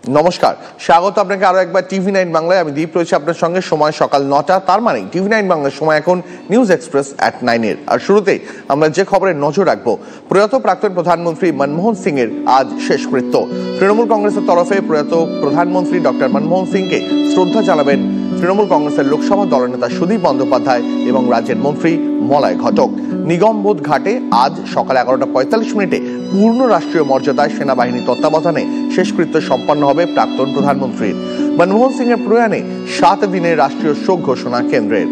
নমস্কার, স্বাগত আপনাকে আরো একবার টিভি9 বাংলায়। আমি দীপ রয়েছে আপনার সঙ্গে। সময় সকাল 9টা, তার মানে টিভি9 বাংলার সময় এখন নিউজ এক্সপ্রেস at 9 এর। আর শুরুতেই আমরা যে খবরে নজর রাখবো, প্রয়াত প্রাক্তন প্রধানমন্ত্রী মনমোহন সিং এর আজ শেষকৃত্য। তৃণমূল কংগ্রেসের তরফে প্রয়াত প্রধানমন্ত্রী ডক্টর মনমোহন সিংকে শ্রদ্ধা জানাবেন তৃণমূল কংগ্রেসের লোকসভা দলনেতা সুদীপ বন্দ্যোপাধ্যায় এবং রাজ্যের মন্ত্রী মলয় ঘটক। নিগমবোধ ঘাটে আজ সকাল 11:45 পূর্ণ রাষ্ট্রীয় মর্যাদায় সেনাবাহিনী তত্ত্বাবধানে শেষকৃত্য সম্পন্ন হবে প্রাক্তন প্রধানমন্ত্রীর। মনমোহন সিং এর প্রয়াণে 7 দিনের রাষ্ট্রীয় শোক ঘোষণা কেন্দ্রের।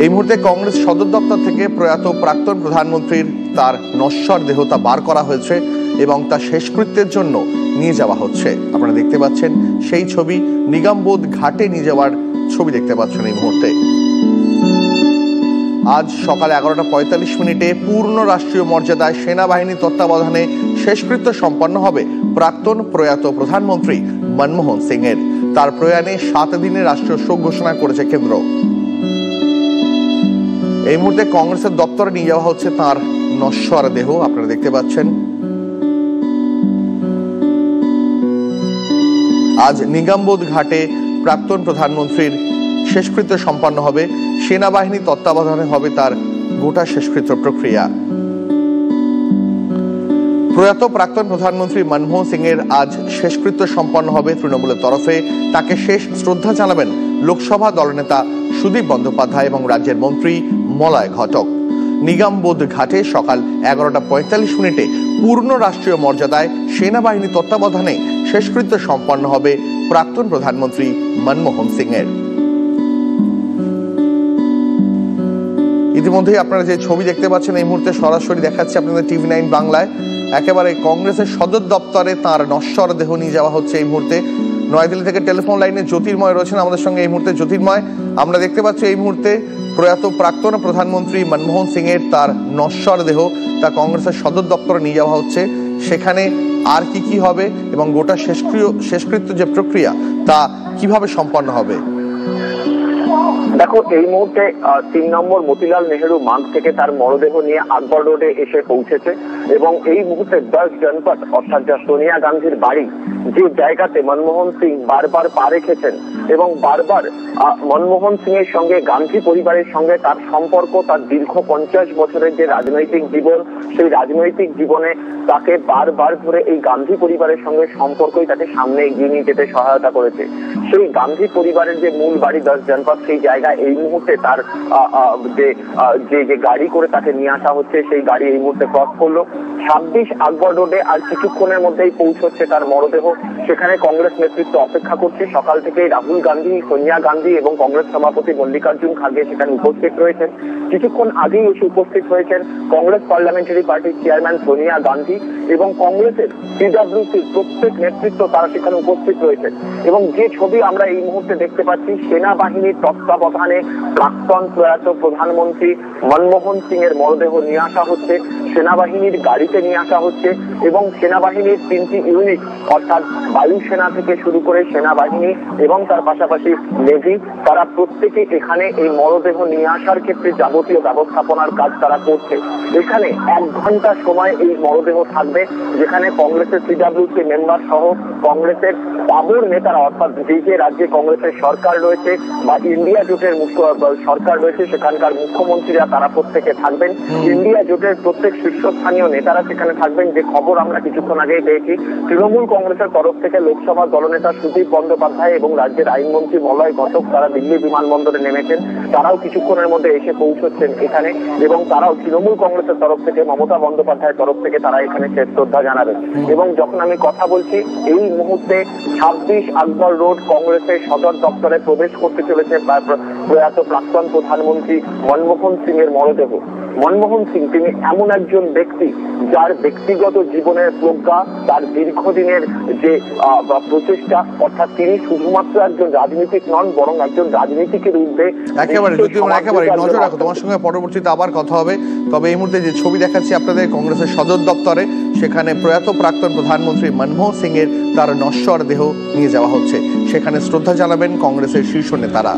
এই মুহূর্তে কংগ্রেস সদর দপ্তর থেকে প্রয়াত প্রাক্তন প্রধানমন্ত্রীর তার নশ্বর দেহতা বার করা হয়েছে এবং তা শেষকৃত্যের জন্য নিয়ে যাওয়া হচ্ছে। আপনারা দেখতে পাচ্ছেন সেই ছবি, নিগমবোধ ঘাটে নিয়ে যাওয়ার ছবি দেখতে পাচ্ছেন এই মুহূর্তে। আজ সকাল 11:45 পূর্ণ রাষ্ট্রীয় মর্যাদায় সেনাবাহিনী তত্ত্বাবধানে শেষকৃত্য সম্পন্ন হবে প্রাক্তন প্রয়াত প্রধানমন্ত্রী মনমোহন সিং এর। তার প্রয়াণে 7 দিনের রাষ্ট্রীয় শোক ঘোষণা করেছে কেন্দ্র। এই মুহূর্তে কংগ্রেসের দপ্তরে নিয়ে যাওয়া হচ্ছে তার নশ্বর দেহ, আপনারা দেখতে পাচ্ছেন। আজ নিগমবোধ ঘাটে প্রাক্তন প্রধানমন্ত্রীর শেষকৃত্য সম্পন্ন হবে। সেনাবাহিনী তত্ত্বাবধানে হবে তার গোটা শেষকৃত্য প্রক্রিয়া। প্রয়াত প্রাক্তন প্রধানমন্ত্রী মনমোহন সিং এর আজ শেষকৃত্য সম্পন্ন হবে তৃণমূলের তরফে। তাকে শেষ শ্রদ্ধা জানাবেন লোকসভা দলনেতা সুদীপ বন্দ্যোপাধ্যায় এবং রাজ্যের মন্ত্রী মলয় ঘটক। নিগমবোধ ঘাটে সকাল 11:45 পূর্ণ রাষ্ট্রীয় মর্যাদায় সেনাবাহিনী তত্ত্বাবধানে শেষকৃত্য সম্পন্ন হবে প্রাক্তন প্রধানমন্ত্রী মনমোহন সিং এর। ইতিমধ্যেই আপনারা যে ছবি দেখতে পাচ্ছেন এই মুহূর্তে সরাসরি দেখাচ্ছে আপনাদের টিভি9 বাংলায়। একেবারে কংগ্রেসের সদর দপ্তরে তার নশ্বর দেহ নিয়ে যাওয়া হচ্ছে এই মুহূর্তে। নয়াদিল্লি থেকে টেলিফোন লাইনে জ্যোতির্ময় রয়েছেন আমাদের সঙ্গে এই মুহূর্তে। জ্যোতির্ময়, আমরা দেখতে পাচ্ছি এই মুহূর্তে প্রয়াত প্রাক্তন প্রধানমন্ত্রী মনমোহন সিং এর তার নশ্বর দেহ তা কংগ্রেসের সদর দপ্তরে নিয়ে যাওয়া হচ্ছে। সেখানে আর কি হবে এবং গোটা শেষকৃত্য যে প্রক্রিয়া তা কিভাবে সম্পন্ন হবে? দেখো, এই মুহূর্তে 3 নম্বর মতিলাল নেহেরু মার্গ থেকে তার মরদেহ নিয়ে আকবর রোডে এসে পৌঁছেছে এবং এই মুহূর্তে 10 জনপদ অর্থাৎ যা সোনিয়া গান্ধীর বাড়ি, যে জায়গাতে মনমোহন সিং বারবার পা রেখেছেন এবং বারবার মনমোহন সিং এর সঙ্গে গান্ধী পরিবারের সঙ্গে তার সম্পর্ক, তার দীর্ঘ 50 বছরের যে রাজনৈতিক জীবন, সেই রাজনৈতিক জীবনে তাকে বারবার ধরে এই গান্ধী পরিবারের সঙ্গে সম্পর্কই তাকে সামনে এগিয়ে নিয়ে যেতে সহায়তা করেছে। সেই গান্ধী পরিবারের যে মূল বাড়ি 10 জনপদ, সেই জায়গায় এই মুহূর্তে তার যে গাড়ি করে তাকে নিয়ে আসা হচ্ছে, সেই গাড়ি এই মুহূর্তে ক্রস করলো 26 আকবর রোডে। আর কিছুক্ষণের মধ্যেই পৌঁছচ্ছে তার মরদেহ। সেখানে কংগ্রেস নেতৃত্ব অপেক্ষা করছে। সকাল থেকে রাহুল গান্ধী, সোনিয়া গান্ধী এবং কংগ্রেস সভাপতি মল্লিকার্জুন খার্গে সেখানে উপস্থিত রয়েছেন। কিছুক্ষণ আগেই এসে উপস্থিত হয়েছেন কংগ্রেস পার্লামেন্টারি পার্টির চেয়ারম্যান সোনিয়া গান্ধী এবং কংগ্রেসের পিডব্লিউসির প্রত্যেক নেতৃত্ব, তারা সেখানে উপস্থিত রয়েছেন। এবং যে ছবি আমরা এই মুহূর্তে দেখতে পাচ্ছি, সেনাবাহিনীর তত্ত্বাবধানে প্রাক্তন প্রয়াত প্রধানমন্ত্রী মনমোহন সিং এর মরদেহ নিয়ে আসা হচ্ছে, সেনাবাহিনীর গাড়িতে নিয়ে আসা হচ্ছে এবং সেনাবাহিনীর 3টি ইউনিট অর্থাৎ বায়ুসেনা থেকে শুরু করে সেনাবাহিনী এবং তার পাশাপাশি নেভি, তারা প্রত্যেকে এখানে এই মরদেহ নিয়ে আসার ক্ষেত্রে যাবতীয় ব্যবস্থাপনার কাজ তারা করছে। এখানে 1 ঘন্টা সময় এই মরদেহ থাকবে, যেখানে কংগ্রেসের পিডব্লিউসি মেম্বার সহ কংগ্রেসের বাবর নেতারা অর্থাৎ যে রাজ্যে কংগ্রেসের সরকার রয়েছে বা ইন্ডিয়া জোটের সরকার রয়েছে সেখানকার মুখ্যমন্ত্রীরা তারা প্রত্যেকে থাকবেন। ইন্ডিয়া জোটের প্রত্যেক শীর্ষস্থানীয় নেতারা সেখানে থাকবেন। যে খবর আমরা কিছুক্ষণ আগেই পেয়েছি, তৃণমূল কংগ্রেসের তরফ থেকে লোকসভা দলনেতা সুদীপ বন্দ্যোপাধ্যায় এবং রাজ্যের আইনমন্ত্রী মলয় ঘটক তারা দিল্লি বিমানবন্দরে নেমেছেন। তারাও কিছুক্ষণের মধ্যে এসে পৌঁছচ্ছেন এখানে এবং তারাও তৃণমূল কংগ্রেসের তরফ থেকে, মমতা বন্দ্যোপাধ্যায়ের তরফ থেকে তারা এখানে শেষ শ্রদ্ধা জানাবেন। এবং যখন আমি কথা বলছি, এই মুহূর্তে 26 আকবর রোড কংগ্রেসের সদর দপ্তরে প্রবেশ করতে চলেছে প্রয়াত প্রাক্তন প্রধানমন্ত্রী মনমোহন সিং এর মরদেহ। মনমোহন সিং তিনি এমন একজন ব্যক্তি যার ব্যক্তিগত জীবনের প্রজ্ঞা, তার দীর্ঘদিনের যে প্রচেষ্টা, অর্থাৎ তিনি শুধুমাত্র একজন রাজনীতিক নন, বরং একজন রাজনীতিকের ঊর্ধ্বে। একেবারে নজর রাখো, তোমার সঙ্গে পরবর্তীতে আবার কথা হবে। তবে এই মুহূর্তে যে ছবি দেখাচ্ছি আপনাদের কংগ্রেসের সদর দপ্তরে, সেখানে প্রয়াত প্রাক্তন প্রধানমন্ত্রী মনমোহন সিং এর তার নশ্বর দেহ নিয়ে যাওয়া হচ্ছে। সেখানে শ্রদ্ধা জানাবেন কংগ্রেসের শীর্ষ নেতারা।